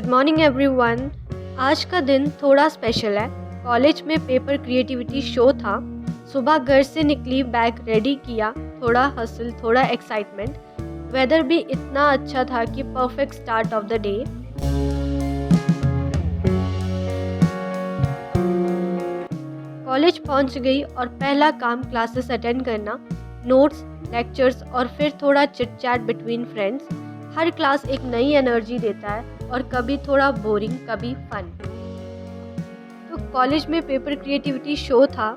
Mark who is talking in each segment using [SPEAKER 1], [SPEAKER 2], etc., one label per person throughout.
[SPEAKER 1] Good morning everyone. आज का दिन थोड़ा स्पेशल है। कॉलेज में पेपर क्रिएटिविटी शो था। सुबह घर से निकली, बैग रेडी किया, थोड़ा हसल, थोड़ा एक्साइटमेंट। वेदर भी इतना अच्छा था कि perfect start of the day. College पहुंच गई और पहला काम क्लासेस अटेंड करना, नोट्स, लेक्चर्स और फिर थोड़ा चिट चैट बिटवीन फ्रेंड्स। हर क्लास एक नई एनर्जी देता है और कभी थोड़ा बोरिंग, कभी फन। तो कॉलेज में पेपर क्रिएटिविटी शो था।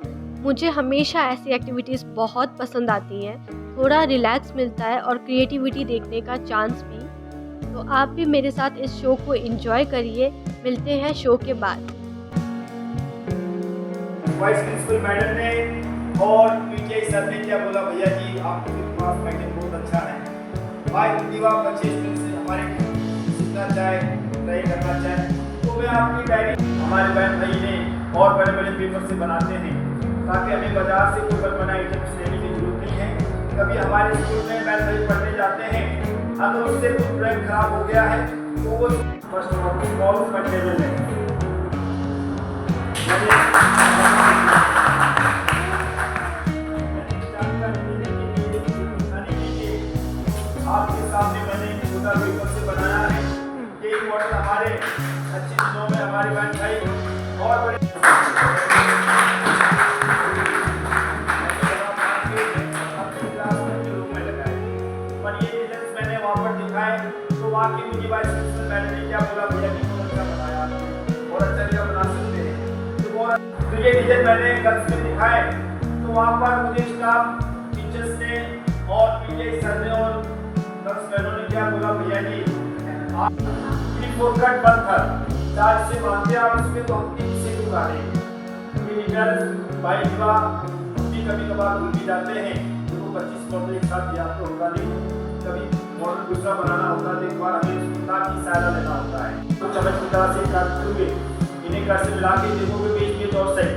[SPEAKER 1] मुझे हमेशा ऐसी एक्टिविटीज़ बहुत पसंद आती हैं। थोड़ा रिलैक्स मिलता है और क्रिएटिविटी देखने का चांस भी। तो आप भी मेरे साथ इस शो को एंजॉय करिए। मिलते हैं शो के बाद।
[SPEAKER 2] वाइस प्रिंसिपल मैडम ने और पीटीआई सर ने क्या बोला, भैया जी आपके पास पैटर्न बहुत अच्छा है, भाई दीवा बच्चे से हमारे सीखना चाहे, ट्राई करना चाहे तो मैं आपकी डायरी हमारे बहन भाई ने और बड़े बड़े पेपर से बनाते हैं, ताकि हमें बाजार से कोई बना आइटम्स लेने की जरूरत नहीं है। कभी हमारे स्कूल में बहन भाई पढ़ने जाते हैं, अगर उससे कुछ ड्राइंग खराब हो गया है तो वो फर्स्ट ऑफ ऑल पढ़ने में आपके सामने मैंने छोटा पेपर से बनाया है। ये मॉडल हमारे अच्छे दिनों में हमारे बहन भाई और बड़े में लगाए, पर ये डिजाइन मैंने वहाँ पर दिखाए तो वहाँ की मुझे वाइस प्रिंसिपल मैडम ने क्या बोला, भैया जी बहुत अच्छा बनाया और अच्छा क्या बना सकते हैं। तो ये डिजाइन मैंने गर्ल्स में दिखाए तो वहाँ पर मुझे स्टाफ टीचर्स ने और पीटीआई सर ने और गर्ल्स मैडम ने क्या बोला, भैया जी आप 3-4 कट बंद कर चार्ज से बांधते आप इसमें तो हम 3 से उगा देंगे। टीचर्स भाई का भी कभी कभार भूल भी जाते हैं तो 25 मॉडल एक साथ याद तो होता नहीं, कभी मॉडल दूसरा बनाना होता है, एक बार हमें किताब की सहायता लेना होता है। तो चमच की तरह से काट करोगे, इन्हें घर से मिला के देखोगे बीच में दो साइड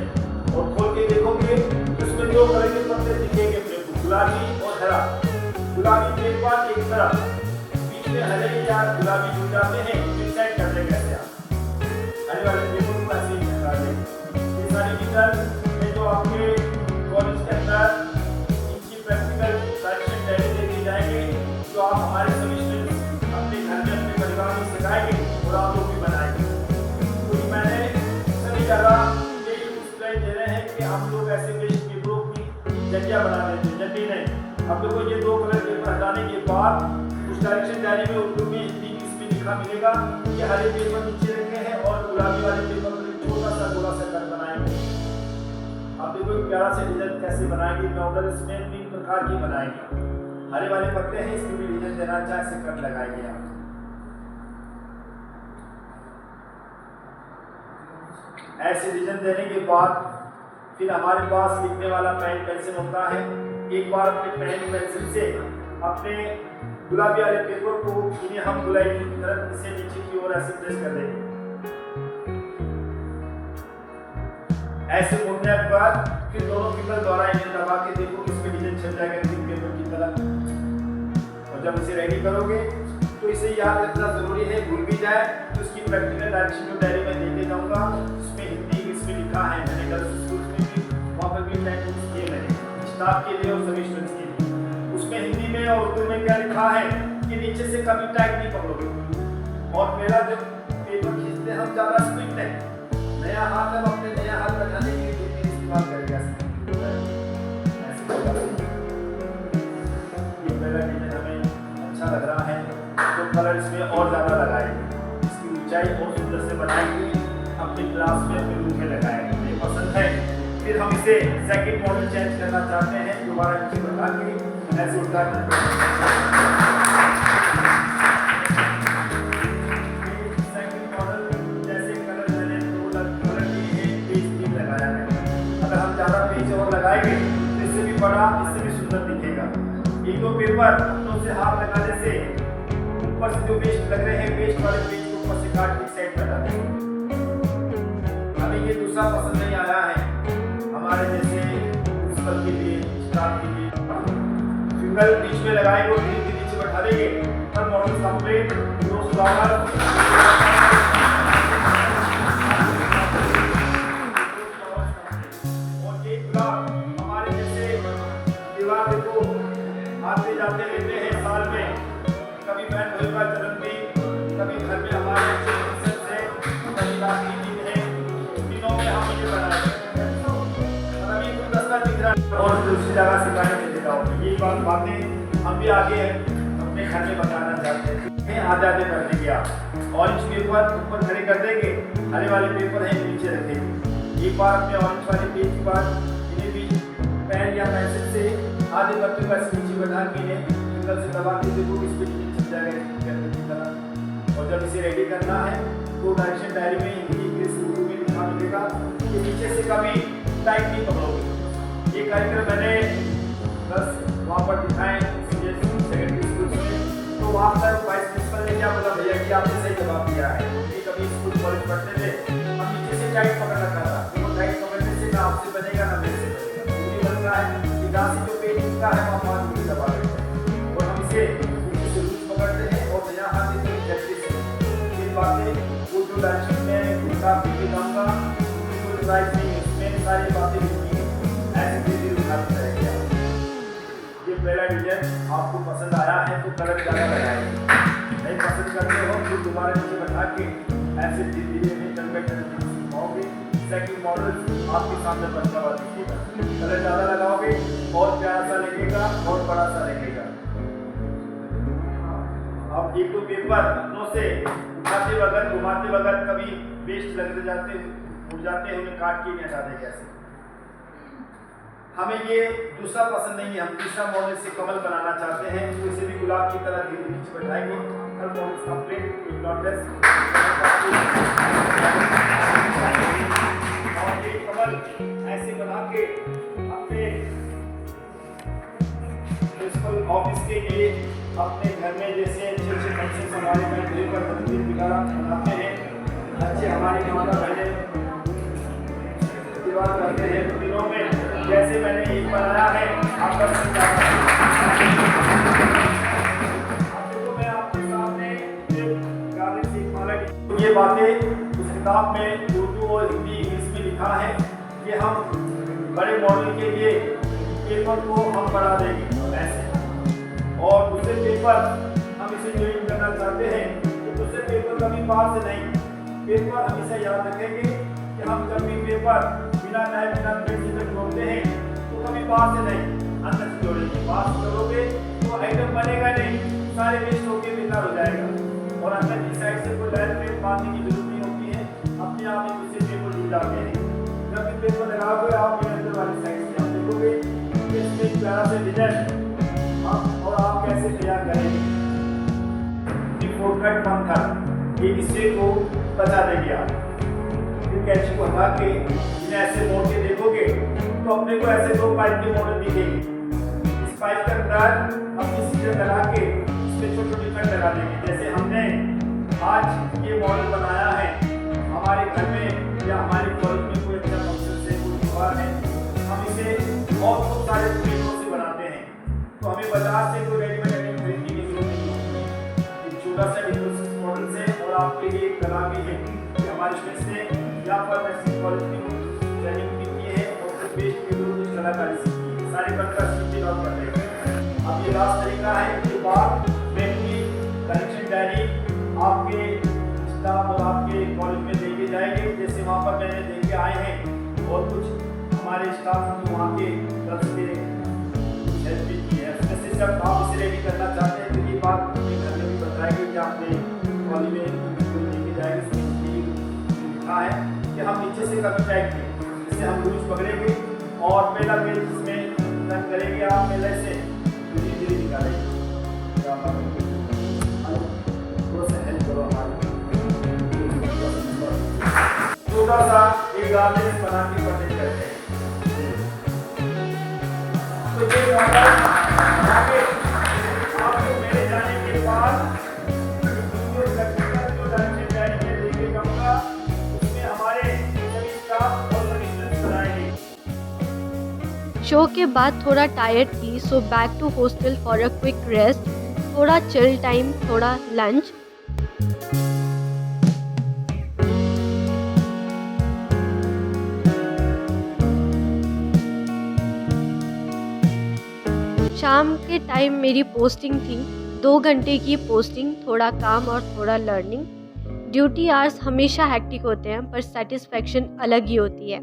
[SPEAKER 2] और खोल के देखोगे उसमें 2 कलर के पत्ते दिखेंगे, गुलाबी और हरा। गुलाबी एक बार एक तरफ, बीच में हरे या गुलाबी जुड़ जाते हैं, डिसाइड कर लेंगे कैसे आप हरे वाले पेपर को कैसे निकाल लेंगे। ये सारी डिटेल में जो आपके कॉलेज के अंदर इनकी प्रैक्टिकल करेक्शन डायरी दे दी जाएंगे, जो आप हमारे सभी स्टूडेंट्स अपने घर में अपने परिवार में सिखाएंगे और आप लोग भी बनाएंगे। तो मैंने सभी जगह ये डिस्प्ले दे रहे हैं कि हम लोग ऐसे वेस्ट पेपरों की जटिया बना देते हैं, जटी नहीं। अब देखो ये 2 कलर पेपर हटाने के बाद उस डायरेक्शन डायरी में उर्दू में, हिंदी में इसमें लिखा मिलेगा। ये हरे पेपर नीचे रखे हैं और गुलाबी वाले पेपर पर छोटा सा गोला सा कट बनाएंगे। अब देखो प्यारा से डिजाइन कैसे बनाएंगे, नॉर्मल इसमें 3 प्रकार की बनाएंगे। हरे वाले पत्ते हैं, इसमें भी डिजाइन देना चाहे से कट लगाएंगे आप। ऐसे डिजाइन देने के बाद फिर हमारे पास लिखने वाला पेन पेंसिल होता है। एक बार अपने पेन पेंसिल से अपने गुलाबी वाले पेपर को इन्हें हम गुलाई की तरफ इसे नीचे की ओर ऐसे प्रेस कर देंगे। ऐसे मुड़ने के बाद फिर दोनों फिंगर द्वारा इन्हें दबा के देखो इसमें डिजाइन छप जाएगा ग्रीन पेपर की तरह। और जब इसे रेडी करोगे तो इसे याद रखना जरूरी है, भूल भी जाए तो इसकी प्रैक्टिकल डायरेक्शन जो डायरी में देके जाऊंगा, इसमें हिंदी इसमें लिखा है, मैंने गर्ल्स स्कूल में भी वहाँ पर भी टाइप किए मैंने स्टाफ के लिए और सभी स्टूडेंट्स के लिए। उसमें हिंदी में और उर्दू में क्या लिखा है कि नीचे से कभी टैग नहीं पकड़ोगे। और मेरा जब पेपर खींचते हैं हम ज़्यादा स्पीड है, नया हाथ हम अपने नया हाथ लगाने के लिए दूसरी इस्तेमाल करेगा। ये पहला डिजाइन हमें अच्छा लग रहा है तो कलर इसमें और ज़्यादा लगाएंगे, इसकी ऊंचाई और सुंदर से बनाएंगे, अपनी क्लास में अपने रूम में लगाएंगे। मुझे पसंद है। फिर हम इसे सेकंड मॉडल चेंज करना चाहते हैं, दोबारा नीचे बता के ऐसे उठा कर सेकंड मॉडल जैसे कलर मैंने 2 कलर दिए हैं, पेज 3 लगाया है। अगर हम ज़्यादा पेज और लगाएंगे तो इससे भी बड़ा, इससे भी सुंदर दिखेगा। 1-2 पेपर हाथों से हाथ लगाने से ऊपर से जो वेस्ट लग रहे हैं, वेस्ट वाले पेज को ऊपर से काट के साइड कर डालेंगे। हमें ये दूसरा पसंद नहीं आया है हमारे जैसे प्रिंसिपल के लिए, स्टाफ के लिए। फिंगर बीच में लगाएंगे और नीचे बैठा देंगे, पर मॉडल कंप्लीट 2 फ्लावर बातें हम भी आगे अपने घर में बताना चाहते हैं। आज़ादी कर देंगे आप, ऑरेंज पेपर ऊपर खड़े कर देंगे, हरे वाले पेपर है नीचे रखेंगे। एक बार अपने ऑरेंज वाले पेज पर इन्हें भी पेन या पेंसिल से आधे पत्ते का नीचे बैठा के इन्हें फिंगर से दबा के देखो इस पे छिप जाएगा की तरह। और जब इसे रेडी करना है तो डायरेक्शन डायरी में हिंदी इंग्लिश उर्दू में लिखा मिलेगा कि नीचे से कभी टाइप नहीं पकड़ोगे। ये कार्यक्रम मैंने बस वहाँ पर दिखाएं सेकेंडरी स्कूल में, तो वहाँ पर वाइस प्रिंसिपल ने क्या बोला, भैया कि आपने सही जवाब दिया है। कि कभी स्कूल कॉलेज पढ़ते थे हम नीचे से टाइट पकड़ रखा था, तो वो टाइट पकड़ने से ना आपसे बनेगा ना मेरे से बनेगा। ये बन रहा है कि जहाँ से जो पेज निकला है वहाँ पाँच मिनट दबा देते हैं और हम इसे नीचे से लूज पकड़ते हैं और नया हाथ इसे झटके से। ये बातें वो जो डायरेक्शन में किताब की जाऊँगा कोई प्राइस नहीं, इसमें सारी बातें लिखी ऐसे धीरे उठाते रहेंगे। ये पहला डिजाइन आपको पसंद आया है तो कलर ज़्यादा लगाएंगे, नहीं पसंद करते हो तो दोबारा नीचे बैठा के ऐसे धीरे धीरे में पाओगे। सेकंड मॉडल आपके सामने बनता हुआ दिखेगा, कलर ज़्यादा लगाओगे और प्यारा सा लगेगा और बड़ा सा लगेगा। अब एक दो पेपर अपनों से उठाते वक्त घुमाते वक्त कभी वेस्ट लगते जाते उड़ जाते हैं, उन्हें काट के नहीं हटाते कैसे। हमें ये दूसरा पसंद नहीं है, हम तीसरा मॉडल से कमल बनाना चाहते हैं, तो इसे भी गुलाब की तरह धीरे नीचे बैठाएंगे। हर मॉडल कंप्लीट और ये कमल ऐसे बना के अपने प्रिंसिपल ऑफिस के लिए अपने घर में जैसे अच्छे अच्छे फंक्शन हमारे घर पर मंदिर वगैरह बनाते हैं, अच्छे हमारे गाँव का पहले दीवार करते हैं दिनों में, जैसे मैंने एक बनाया है आपका मैं आपके सामने ये बातें उस किताब में उर्दू और हिंदी इंग्लिश में लिखा है कि हम बड़े मॉडल के लिए पेपर को हम बढ़ा देंगे ऐसे, और दूसरे पेपर हम इसे ज्वाइन करना चाहते हैं तो दूसरे पेपर कभी पास से नहीं, पेपर हमेशा याद रखेंगे कि हम जब भी पेपर बिना टाइम बिना पेंसिल से जोड़ते हैं तो कभी पास से नहीं अंदर से जोड़ेंगे। पास करोगे तो आइटम बनेगा नहीं, सारे वेस्ट होकर बेकार हो जाएगा। और अंदर की साइड से कोई लाइन पेन बांधने की जरूरत नहीं होती है, अपने आप ही दूसरे पेपर जुड़ जाते हैं। जब भी पेपर लगाओगे आप ये अंदर वाली साइड से आप देखोगे कि इसमें प्यारा से डिजाइन और आप कैसे तैयार करेंगे। फोरकट पंथर ये हिस्से को बचा देंगे आप, फिर कैंची को हटा के इन्हें ऐसे मोड़ के देखोगे तो अपने को ऐसे दो पाइप के मॉडल दिखेंगे। इस पाइप का अंदर अपनी सीजर लगा के इसमें छोटे छोटे कट लगा देंगे। जैसे हमने आज ये मॉडल बनाया है हमारे घर में या हमारे कॉलेज में कोई अच्छा फंक्शन से कोई त्योहार है, हम इसे और खूब सारे पेपरों से बनाते हैं, तो हमें बाजार से कोई रेडीमेड आइटम खरीदने की जरूरत नहीं होती। एक छोटा सा मॉडल से और आपके लिए कला भी है कि हमारे स्टेट से यहाँ पर नर्सिंग कॉलेज में ट्रेनिंग की है और फिर बेस्ट के लोग कुछ कलाकारी सीखी है, सारे बनकर सीखते और कर रहे हैं। अब ये लास्ट तरीका है कि बाद मेनली कलेक्शन डायरी आपके स्टाफ और आपके कॉलेज में देके जाएंगे, जैसे वहाँ पर मैंने देके आए हैं और कुछ हमारे स्टाफ जो वहाँ के तरफ से हेल्प भी की है। वैसे जब आप इसे रेडी करना चाहते हैं तो ये बात अपने घर में भी बताएंगे कि आपने कॉलेज में लेके जाएंगे। लिखा है कि हम नीचे से कभी टाइट करें, जिससे हम लूज पकड़ेंगे और पहला पेज जिसमें रन करेंगे आप पहले से धीरे धीरे निकालेंगे। थोड़ा सा हेल्प करो हमारी, छोटा सा एक गार्डन बना के प्रेजेंट करते हैं। तो ये आगे आपको मेरे जाने के बाद
[SPEAKER 1] शो के बाद थोड़ा टायर्ड थी, so back to hostel for a quick rest, थोड़ा चिल टाइम, थोड़ा लंच। शाम के टाइम मेरी पोस्टिंग थी, 2 घंटे की पोस्टिंग, थोड़ा काम और थोड़ा लर्निंग। ड्यूटी आवर्स हमेशा हेक्टिक होते हैं पर सेटिस्फैक्शन अलग ही होती है।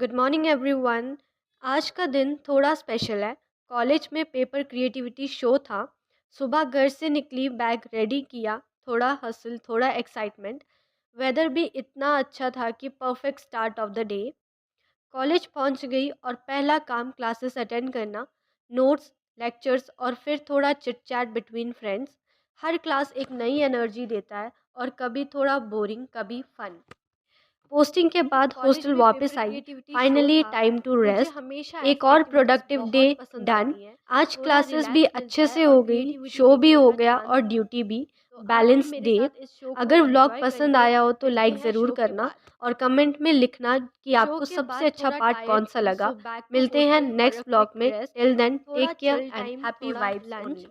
[SPEAKER 1] Good morning everyone. आज का दिन थोड़ा स्पेशल है। कॉलेज में पेपर क्रिएटिविटी शो था। सुबह घर से निकली, बैग रेडी किया, थोड़ा हसल, थोड़ा एक्साइटमेंट। वेदर भी इतना अच्छा था कि perfect start of the day. College पहुंच गई और पहला काम क्लासेस अटेंड करना, नोट्स, लेक्चर्स और फिर थोड़ा चिट चैट बिटवीन फ्रेंड्स। हर क्लास एक नई एनर्जी देता है और कभी थोड़ा बोरिंग, कभी फन। पोस्टिंग के बाद
[SPEAKER 3] कॉलेज
[SPEAKER 1] हॉस्टल
[SPEAKER 3] में
[SPEAKER 1] वापस
[SPEAKER 3] पेपर
[SPEAKER 1] आई।
[SPEAKER 3] क्रिएटिविटी शो
[SPEAKER 1] फाइनली
[SPEAKER 3] था।
[SPEAKER 1] टाइम टू
[SPEAKER 3] मुझे
[SPEAKER 1] रेस्ट।
[SPEAKER 3] हमेशा
[SPEAKER 1] एक
[SPEAKER 3] ऐसी
[SPEAKER 1] और
[SPEAKER 3] एक्टिविटीज
[SPEAKER 1] प्रोडक्टिव डे
[SPEAKER 3] बहुत पसंद
[SPEAKER 1] डन।
[SPEAKER 3] आती हैं।
[SPEAKER 1] आज
[SPEAKER 3] थोड़ा
[SPEAKER 1] क्लासेस भी
[SPEAKER 3] रिलैक्स
[SPEAKER 1] अच्छे
[SPEAKER 3] मिलता
[SPEAKER 1] से
[SPEAKER 3] है और
[SPEAKER 1] हो गई,
[SPEAKER 3] क्रिएटिविटी
[SPEAKER 1] शो भी
[SPEAKER 3] दिखने
[SPEAKER 1] हो
[SPEAKER 3] का
[SPEAKER 1] गया
[SPEAKER 3] चांस
[SPEAKER 1] और
[SPEAKER 3] मिलता है।
[SPEAKER 1] ड्यूटी भी।
[SPEAKER 3] तो आप भी
[SPEAKER 1] बैलेंस
[SPEAKER 3] मेरे
[SPEAKER 1] डे।
[SPEAKER 3] साथ इस शो को
[SPEAKER 1] अगर व्लॉग
[SPEAKER 3] एंजॉय
[SPEAKER 1] पसंद
[SPEAKER 3] करिए।
[SPEAKER 1] आया हो तो
[SPEAKER 3] मिलते
[SPEAKER 1] लाइक
[SPEAKER 3] हैं
[SPEAKER 1] ज़रूर
[SPEAKER 3] शो के
[SPEAKER 1] करना
[SPEAKER 3] बाद।
[SPEAKER 1] और कमेंट में लिखना कि
[SPEAKER 3] शो
[SPEAKER 1] आपको
[SPEAKER 3] के
[SPEAKER 1] सबसे
[SPEAKER 3] बाद
[SPEAKER 1] अच्छा
[SPEAKER 3] थोड़ा
[SPEAKER 1] पार्ट कौन
[SPEAKER 3] टायर्ड
[SPEAKER 1] सा
[SPEAKER 3] थी,
[SPEAKER 1] लगा।
[SPEAKER 3] सो बैक टू
[SPEAKER 1] मिलते हैं
[SPEAKER 3] hostel for a
[SPEAKER 1] next
[SPEAKER 3] quick
[SPEAKER 1] blog में।
[SPEAKER 3] रेस्ट।
[SPEAKER 1] टिल देन
[SPEAKER 3] थोड़ा
[SPEAKER 1] take care
[SPEAKER 3] chill
[SPEAKER 1] and
[SPEAKER 3] time,
[SPEAKER 1] happy
[SPEAKER 3] थोड़ा
[SPEAKER 1] वाइब्स
[SPEAKER 3] लंच।
[SPEAKER 1] ओनली।